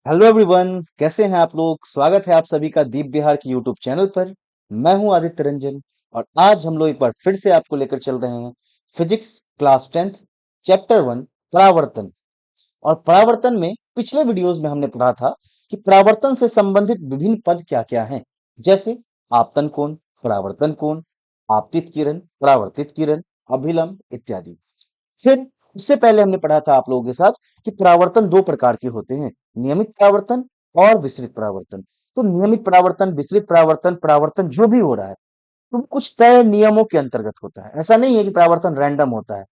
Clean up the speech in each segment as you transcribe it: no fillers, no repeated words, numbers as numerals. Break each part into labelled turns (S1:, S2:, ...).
S1: Hello everyone, कैसे हैं आप लोग। स्वागत है आप सभी का दीप बिहार की यूट्यूब चैनल पर। मैं हूं आदित्य रंजन और आज हम लोग एक बार फिर से आपको लेकर चल रहे हैं फिजिक्स क्लास 10th चैप्टर 1 परावर्तन। और परावर्तन में पिछले वीडियोस में हमने पढ़ा था कि परावर्तन से संबंधित विभिन्न पद क्या क्या हैं, जैसे आपतन कोण, परावर्तन कोण, आपतित किरण, परावर्तित किरण, अभिलंब इत्यादि। फिर उससे पहले हमने पढ़ा था आप लोगों के साथ कि परावर्तन दो प्रकार के होते हैं, नियमित परावर्तन और विसरित परावर्तन। तो नियमित परावर्तन, विसरित परावर्तन, परावर्तन जो भी हो रहा है तो कुछ तय नियमों के अंतर्गत होता है। ऐसा नहीं है कि परावर्तन रैंडम होता है।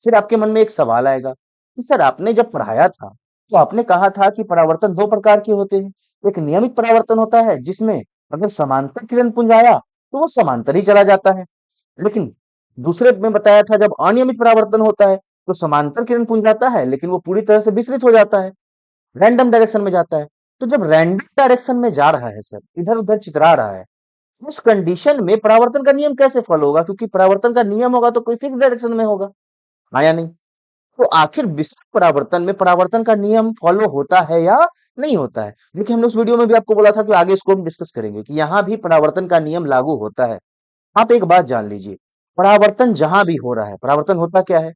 S1: फिर आपके मन में एक सवाल आएगा कि सर, आपने जब पढ़ाया था तो आपने कहा था कि परावर्तन दो प्रकार के होते हैं। एक नियमित परावर्तन होता है जिसमें अगर समांतर किरण पुंज आया तो वो समांतर ही चला जाता है, लेकिन दूसरे में बताया था जब अनियमित परावर्तन होता है तो समांतर किरण पुंज जाता है लेकिन वो पूरी तरह से विसरित हो जाता है, रैंडम डायरेक्शन में जाता है। तो जब रैंडम डायरेक्शन में जा रहा है सर, इधर उधर चितरा रहा है, उस कंडीशन में परावर्तन का नियम कैसे फॉलो होगा? क्योंकि परावर्तन का नियम होगा तो कोई फिक्स डायरेक्शन में होगा, हाँ या नहीं? तो आखिर विसरित परावर्तन में परावर्तन का नियम फॉलो होता है या नहीं होता है? जो कि हमने उस वीडियो में भी आपको बोला था कि आगे इसको हम डिस्कस करेंगे कि यहाँ भी परावर्तन का नियम लागू होता है। आप एक बात जान लीजिए, परावर्तन जहां भी हो रहा है, परावर्तन होता क्या है?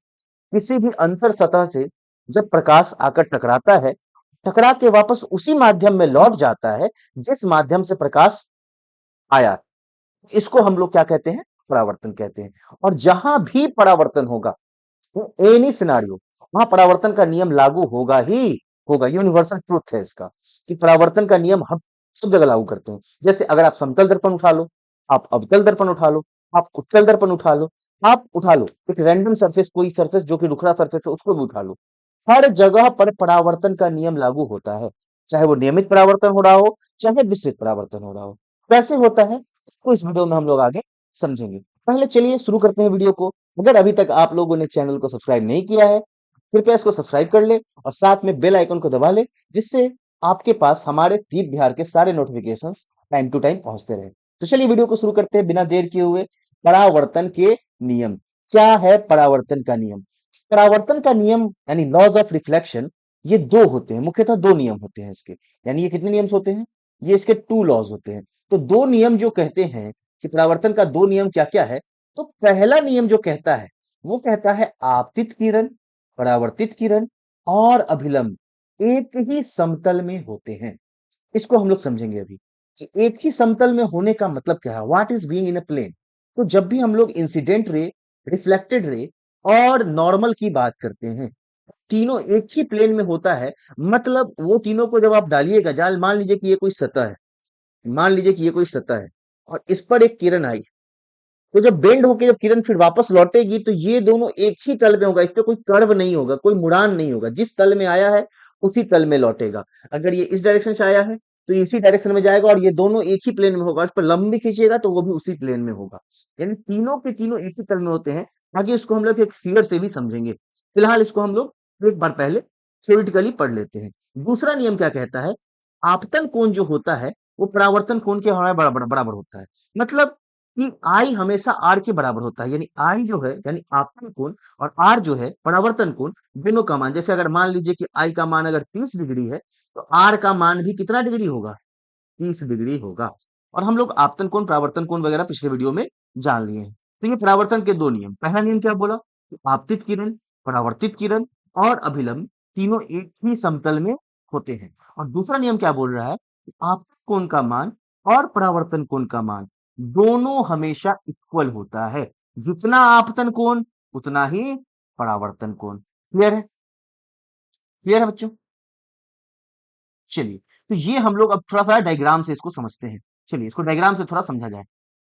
S1: किसी भी अंतर सतह से जब प्रकाश आकर टकराता है, टकरा के वापस उसी माध्यम में लौट जाता है जिस माध्यम से प्रकाश आया। इसको हम लोग क्या कहते हैं? परावर्तन कहते हैं। और जहां भी परावर्तन होगा, एनी सिनारियो, वहां परावर्तन का नियम लागू होगा ही होगा। यूनिवर्सल ट्रूथ है इसका कि परावर्तन का नियम हम सब जगह लागू करते हैं। जैसे अगर आप समतल दर्पण उठा लो, आप अवतल दर्पण उठा लो, आप उत्तल दर्पण उठा लो, आप उठा लो एक रैंडम सरफेस, कोई सरफेस जो कि रुखड़ा सरफेस है उसको भी उठा लो, हर जगह पर परावर्तन का नियम लागू होता है। चाहे वो नियमित परावर्तन हो रहा हो, चाहे विसरित परावर्तन हो रहा हो। कैसे होता है इसको इस वीडियो में हम लोग आगे समझेंगे। पहले चलिए शुरू करते हैं वीडियो को। अगर अभी तक आप लोगों ने चैनल को सब्सक्राइब नहीं किया है, कृपया इसको सब्सक्राइब कर ले और साथ में बेल आइकन को दबा ले, जिससे आपके पास हमारे दीप बिहार के सारे नोटिफिकेशंस टाइम टू टाइम पहुंचते रहे। तो चलिए वीडियो को शुरू करते हैं बिना देर किए हुए। परावर्तन के नियम क्या है? परावर्तन का नियम, परावर्तन का नियम यानी लॉज ऑफ रिफ्लेक्शन, ये दो होते हैं, मुख्यतः दो नियम होते हैं इसके। यानी ये कितने नियम्स होते हैं? ये इसके टू लॉज होते हैं। तो दो नियम जो कहते हैं कि परावर्तन का दो नियम क्या क्या है, तो पहला नियम जो कहता है वो कहता है आपतित किरण, परावर्तित किरण और अभिलंब एक ही समतल में होते हैं। इसको हम लोग समझेंगे अभी कि एक ही समतल में होने का मतलब क्या है, what is being in a plane. तो जब भी हम लोग इंसिडेंट रे, रिफ्लेक्टेड रे और नॉर्मल की बात करते हैं, तीनों एक ही प्लेन में होता है। मतलब वो तीनों को जब आप डालिएगा जाल, मान लीजिए कि ये कोई सतह है, मान लीजिए कि ये कोई सतह है और इस पर एक किरण आई, तो जब बेंड होके जब किरण फिर वापस लौटेगी तो ये दोनों एक ही तल में होगा, इस पे कोई कर्व नहीं होगा, कोई मुड़ान नहीं होगा। जिस तल में आया है उसी तल में लौटेगा। अगर ये इस डायरेक्शन से आया है तो ये इसी डायरेक्शन में जाएगा और ये दोनों एक ही प्लेन में होगा। इस पर लंब भी खींचिएगा तो वो भी उसी प्लेन में होगा। यानी तीनों के तीनों एक ही तल में होते हैं। आगे इसको हम लोग एक फिगर से भी समझेंगे, फिलहाल इसको हम लोग एक बार पहले थ्योरेटिकली पढ़ लेते हैं। दूसरा नियम क्या कहता है? आपतन कोण जो होता है वो परावर्तन कोण के हमारे बराबर बराबर होता है। मतलब कि आई हमेशा आर के बराबर होता है। यानी आई जो है यानी आपतन कोण और आर जो है परावर्तन कोण, दोनों का मान, जैसे अगर मान लीजिए कि आई का मान अगर 30 डिग्री है तो आर का मान भी कितना डिग्री होगा? 30 डिग्री होगा। और हम लोग आपतन कोण, परावर्तन कोण वगैरह पिछले वीडियो में जान लिए हैं। तो ये परावर्तन के दो नियम। पहला नियम क्या बोला? कि आपतित किरण, परावर्तित किरण और अभिलंब तीनों एक ही समतल में होते हैं। और दूसरा नियम क्या बोल रहा है? कि आपतन कोण का मान और परावर्तन कोण का मान दोनों हमेशा इक्वल होता है। जितना आपतन कोण उतना ही परावर्तन कोण। क्लियर है? क्लियर है बच्चों? चलिए, तो ये हम लोग अब थोड़ा सा डायग्राम से इसको समझते हैं। चलिए इसको डायग्राम से थोड़ा समझा जाए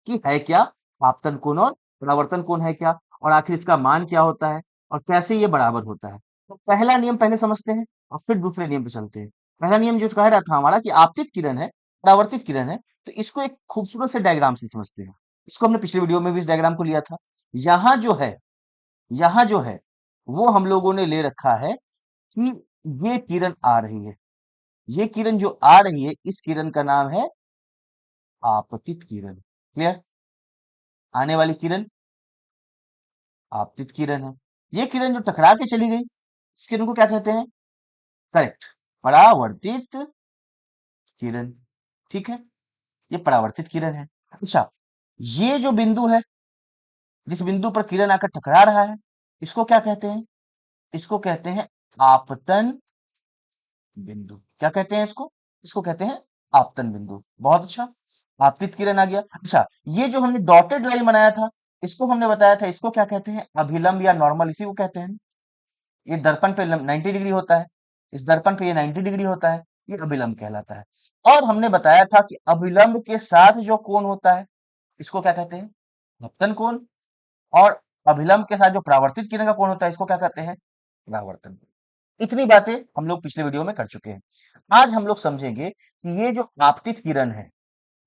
S1: कि है क्या आपतन कोण और परावर्तन कोण है क्या, और आखिर इसका मान क्या होता है और कैसे ये बराबर होता है। तो पहला नियम पहले समझते हैं और फिर दूसरे नियम पे चलते हैं। पहला नियम जो कह रहा था हमारा कि आपतित किरण है, परावर्तित किरण है, तो इसको एक खूबसूरत से डायग्राम से समझते हैं। इसको हमने पिछले वीडियो में भी इस डायग्राम को लिया था। यहाँ जो है, यहाँ जो है वो हम लोगों ने ले रखा है कि ये किरण आ रही है, ये किरण जो आ रही है इस किरण का नाम है आपतित किरण। क्लियर? आने वाली किरण आपतित किरण है। ये किरण जो टकरा के चली गई, इस किरण को क्या कहते हैं? करेक्ट, परावर्तित किरण, ठीक है, ये परावर्तित किरण है। अच्छा, ये जो बिंदु है, जिस बिंदु पर किरण आकर टकरा रहा है, इसको क्या कहते हैं? इसको कहते हैं आपतन बिंदु। क्या कहते हैं इसको? इसको कहते हैं आपतन बिंदु। बहुत अच्छा, आपतित किरण आ गया। अच्छा, ये जो हमने डॉटेड लाइन बनाया था, इसको हमने बताया था, इसको क्या कहते हैं? अभिलंब या नॉर्मल, इसी को कहते हैं। ये दर्पण पे 90 डिग्री होता है, इस दर्पण पे ये 90 डिग्री होता है, ये अभिलंब कहलाता है। और हमने बताया था कि अभिलंब के साथ जो कोण होता है, इसको क्या कहते हैं? अपतन कोण। और अभिलंब के साथ जो परावर्तित किरण का कोण होता है, इसको क्या कहते हैं? परावर्तन। इतनी बातें हम लोग पिछले वीडियो में कर चुके हैं। आज हम लोग समझेंगे कि ये जो आपतित किरण है,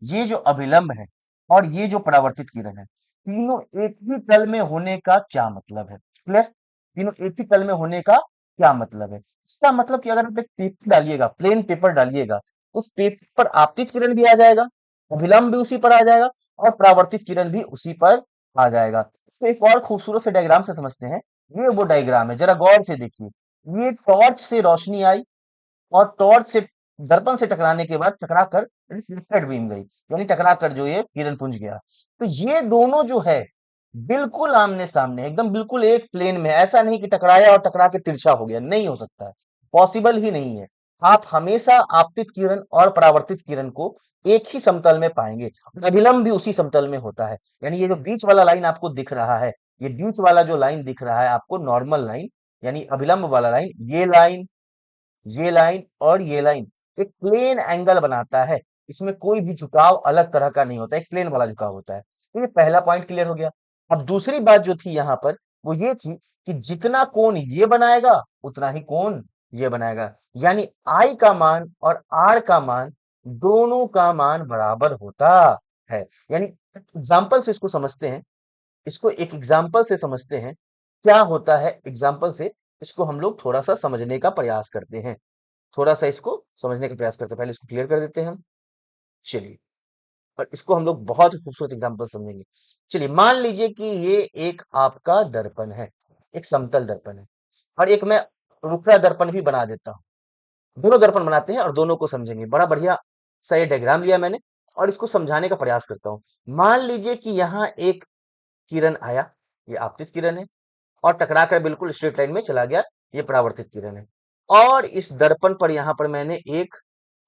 S1: ये जो अभिलंब है, और ये जो परावर्तित किरण है, तीनों एक ही तल में होने का क्या मतलब है? क्लियर? तीनों एक ही तल में होने का क्या मतलब है? इसका मतलब कि अगर आप एक पेपर डालिएगा, प्लेन पेपर डालिएगा, उस पेपर पर आपतित किरण भी आ जाएगा, अभिलंब भी उसी पर आ जाएगा, और परावर्तित किरण भी उसी पर आ जाएगा। इसको एक और खूबसूरत से डायग्राम से समझते हैं। ये वो डायग्राम है, जरा गौर से देखिए। ये टॉर्च से रोशनी आई, और टॉर्च से दर्पण से टकराने के बाद टकरा कर रिफ्लेक्टेड बीम गई, यानी टकरा कर जो ये किरण पुंज गया। तो ये दोनों जो है, बिल्कुल आमने सामने, एकदम बिल्कुल एक प्लेन में है। ऐसा नहीं कि टकराया और टकरा के तिरछा हो गया, नहीं हो सकता है, पॉसिबल ही नहीं है। आप हमेशा आपतित किरण और परावर्तित किरण को एक ही समतल में पाएंगे। अभिलंब भी उसी समतल में होता है। यानी ये जो बीच वाला लाइन आपको दिख रहा है, ये बीच वाला जो लाइन दिख रहा है आपको, नॉर्मल लाइन, यानी अभिलंब वाला लाइन, ये लाइन और ये लाइन एक प्लेन एंगल बनाता है। इसमें कोई भी झुकाव अलग तरह का नहीं होता, एक प्लेन वाला झुकाव होता है। तो ये पहला पॉइंट क्लियर हो गया। अब दूसरी बात जो थी यहां पर, वो ये थी कि जितना कोण ये बनाएगा, उतना ही कोण ये बनाएगा। यानी आई का मान और आर का मान, दोनों का मान बराबर होता है। यानी एग्जाम्पल से इसको समझते हैं, इसको एक एग्जाम्पल से समझते हैं। क्या होता है एग्जाम्पल से, इसको हम लोग थोड़ा सा समझने का प्रयास करते हैं, थोड़ा सा इसको समझने का प्रयास करते हैं। पहले इसको क्लियर कर देते हैं हम। चलिए, और इसको हम लोग बहुत ही खूबसूरत एग्जांपल समझेंगे। चलिए, मान लीजिए कि ये एक आपका दर्पण है, एक समतल दर्पण है, और एक मैं रुखड़ा दर्पण भी बना देता हूं। दोनों दर्पण बनाते हैं और दोनों को समझेंगे। बड़ा बढ़िया सा ये डायग्राम लिया मैंने, और इसको समझाने का प्रयास करता हूं। मान लीजिए कि यहाँ एक किरण आया, ये आपतित किरण है, और टकरा कर बिल्कुल स्ट्रेट लाइन में चला गया, ये परावर्तित किरण है। और इस दर्पण पर यहां पर मैंने एक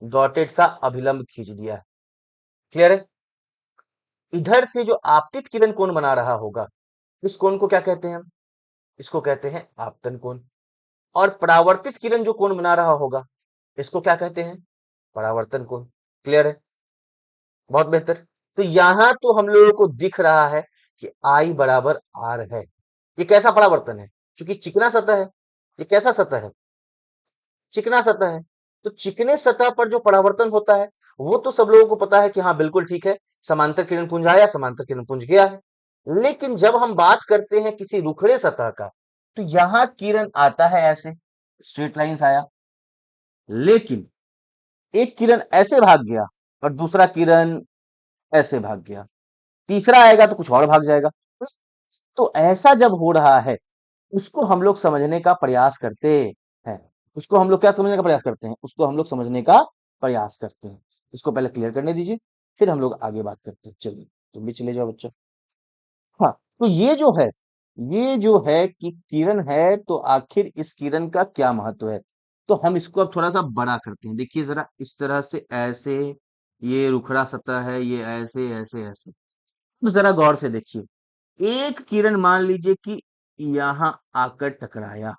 S1: डॉटेड सा अभिलंब खींच दिया। क्लियर है? इधर से जो आपतित किरण कोण बना रहा होगा, इस कोण को क्या कहते हैं हम? इसको कहते हैं आपतन कोण। और परावर्तित किरण जो कोण बना रहा होगा, इसको क्या कहते हैं? परावर्तन कोण। क्लियर है? बहुत बेहतर। तो यहां तो हम लोगों को दिख रहा है कि आई बराबर आर है। ये कैसा परावर्तन है? क्योंकि चिकना सतह है। ये कैसा सतह है? चिकना सतह है। तो चिकने सतह पर जो परावर्तन होता है, वो तो सब लोगों को पता है कि हाँ बिल्कुल ठीक है, समांतर किरण पुंज आया, समांतर किरण पुंज गया है। लेकिन जब हम बात करते हैं किसी रुखड़े सतह का, तो यहां किरण आता है ऐसे, स्ट्रेट लाइन आया, लेकिन एक किरण ऐसे भाग गया और दूसरा किरण ऐसे भाग गया, तीसरा आएगा तो कुछ और भाग जाएगा। तो ऐसा जब हो रहा है, उसको हम लोग समझने का प्रयास करते हैं। उसको हम लोग क्या समझने का प्रयास करते हैं? उसको हम लोग समझने का प्रयास करते हैं। इसको पहले क्लियर करने दीजिए, फिर हम लोग आगे बात करते हैं। चलिए, तुम भी चले जाओ बच्चा। हाँ, तो ये जो है कि किरण है, तो आखिर इस किरण का क्या महत्व है? तो हम इसको अब थोड़ा सा बड़ा करते हैं। देखिए जरा, इस तरह से ऐसे, ये रुखड़ा सतह है, ये ऐसे ऐसे ऐसे। तो जरा गौर से देखिए, एक किरण मान लीजिए कि यहां आकर टकराया,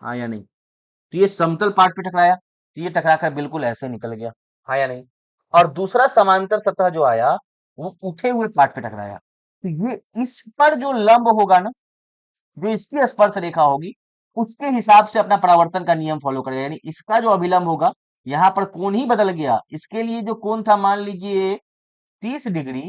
S1: हाँ या नहीं? तो ये समतल पार्ट पे टकराया, तो ये टकराकर बिल्कुल ऐसे निकल गया, हाँ या नहीं? और दूसरा समांतर सतह जो आया, वो उठे हुए पार्ट पे टकराया, तो ये इस पर जो लंब होगा ना, जो इसकी स्पर्श रेखा होगी, उसके हिसाब से अपना परावर्तन का नियम फॉलो करेगा। यानी इसका जो अभिलंब होगा, यहाँ पर कोण ही बदल गया। इसके लिए जो कोण था मान लीजिए 30 डिग्री,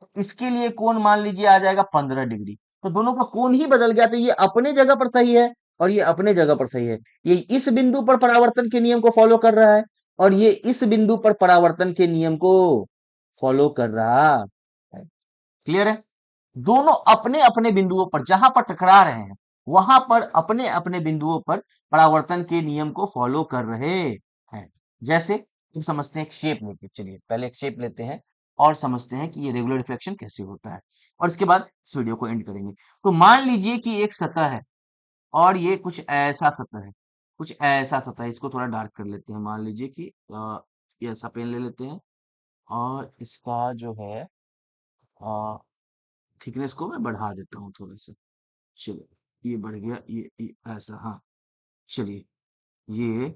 S1: तो इसके लिए कोण मान लीजिए आ जाएगा 15 डिग्री। तो दोनों का कोण ही बदल गया, तो ये अपने जगह पर सही है और ये अपने जगह पर सही है। ये इस बिंदु पर परावर्तन के नियम को फॉलो कर रहा है, और ये इस बिंदु पर परावर्तन के नियम को फॉलो कर रहा है। क्लियर है? दोनों अपने अपने बिंदुओं पर, जहां पर टकरा रहे हैं, वहां पर अपने अपने बिंदुओं पर परावर्तन के नियम को फॉलो कर रहे हैं। जैसे तो समझते हैं एक शेप लेके। चलिए पहले एक शेप लेते हैं और समझते हैं कि ये रेगुलर रिफ्लेक्शन कैसे होता है, और इसके बाद इस वीडियो को एंड करेंगे। तो मान लीजिए कि एक सतह है और ये कुछ ऐसा सतह है, कुछ ऐसा सतह है। इसको थोड़ा डार्क कर लेते हैं। मान लीजिए कि ये ऐसा पेन ले लेते हैं और इसका जो है थिकनेस को मैं बढ़ा देता हूँ थोड़ा सा। चलिए ये बढ़ गया, ये ऐसा, हाँ। चलिए ये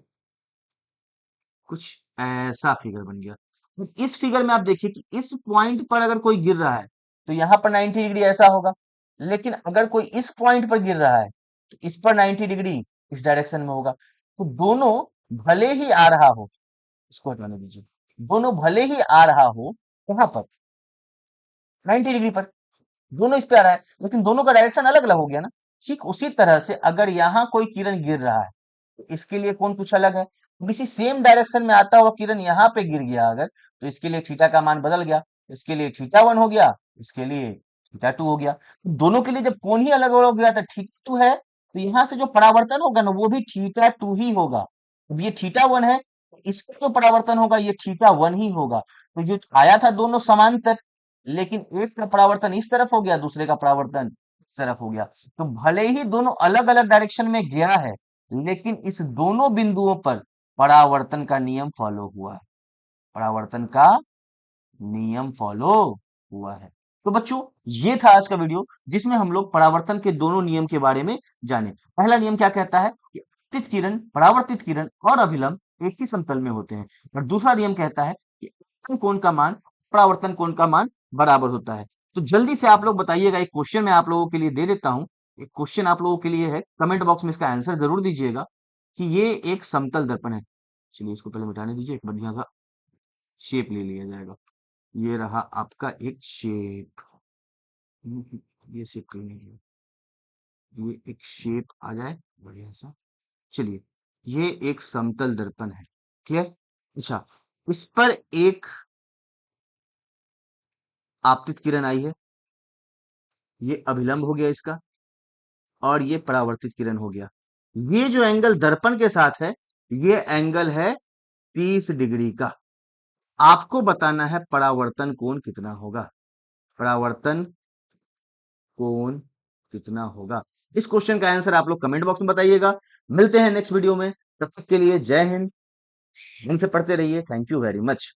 S1: कुछ ऐसा फिगर बन गया। तो इस फिगर में आप देखिए कि इस पॉइंट पर अगर कोई गिर रहा है तो यहाँ पर 90 डिग्री ऐसा होगा, लेकिन अगर कोई इस पॉइंट पर गिर रहा है तो इस पर 90 डिग्री इस डायरेक्शन में होगा। तो दोनों भले ही आ रहा हो, इसको हटाने दीजिए, दोनों भले ही आ रहा हो कहाँ पर, 90 डिग्री पर, दोनों इस पे आ रहा है, लेकिन दोनों का डायरेक्शन अलग अलग हो गया ना। ठीक उसी तरह से अगर यहाँ कोई किरण गिर रहा है तो इसके लिए कौन कुछ अलग है, किसी सेम डायरेक्शन में आता हुआ किरण यहाँ पे गिर गया अगर, तो इसके लिए थीटा का मान बदल गया। इसके लिए थीटा 1 हो गया, इसके लिए थीटा 2 हो गया। तो दोनों के लिए जब कोण ही अलग अलग हो गया तो थीटा 2 है, तो यहाँ से जो परावर्तन होगा ना वो भी थीटा 2 ही होगा। अब ये थीटा 1 है, तो इसका जो परावर्तन होगा ये थीटा 1 ही होगा। तो जो आया था दोनों समांतर, लेकिन एक का परावर्तन इस तरफ हो गया, दूसरे का परावर्तन इस तरफ हो गया। तो भले ही दोनों अलग अलग डायरेक्शन में गया है, लेकिन इस दोनों बिंदुओं पर परावर्तन का नियम फॉलो हुआ है, परावर्तन का नियम फॉलो हुआ है। तो बच्चों ये था आज का वीडियो, जिसमें हम लोग परावर्तन के दोनों नियम के बारे में जाने। पहला नियम क्या कहता है कि आपतित किरण, परावर्तित किरण और अभिलंब एक ही समतल में होते हैं। और दूसरा नियम कहता है कि आपतन कोण का मान परावर्तन कोण का मान बराबर होता है। तो जल्दी से आप लोग बताइएगा, एक क्वेश्चन मैं आप लोगों के लिए दे देता हूं। एक क्वेश्चन आप लोगों के लिए है, कमेंट बॉक्स में इसका आंसर जरूर दीजिएगा कि ये एक समतल दर्पण है। चलिए इसको पहले मिटाने दीजिए, एक बढ़िया सा शेप ले लिया जाएगा। ये रहा आपका एक शेप। ये शेप क्यों नहीं है, ये एक शेप आ जाए बढ़िया सा। चलिए ये एक समतल दर्पण है, क्लियर। अच्छा, इस पर एक आपतित किरण आई है, ये अभिलंब हो गया इसका, और ये परावर्तित किरण हो गया। ये जो एंगल दर्पण के साथ है, ये एंगल है 30 डिग्री का। आपको बताना है परावर्तन कोण कितना होगा, परावर्तन कोण कितना होगा। इस क्वेश्चन का आंसर आप लोग कमेंट बॉक्स में बताइएगा। मिलते हैं नेक्स्ट वीडियो में, तब तक के लिए जय हिंद। इनसे पढ़ते रहिए। Thank you very much.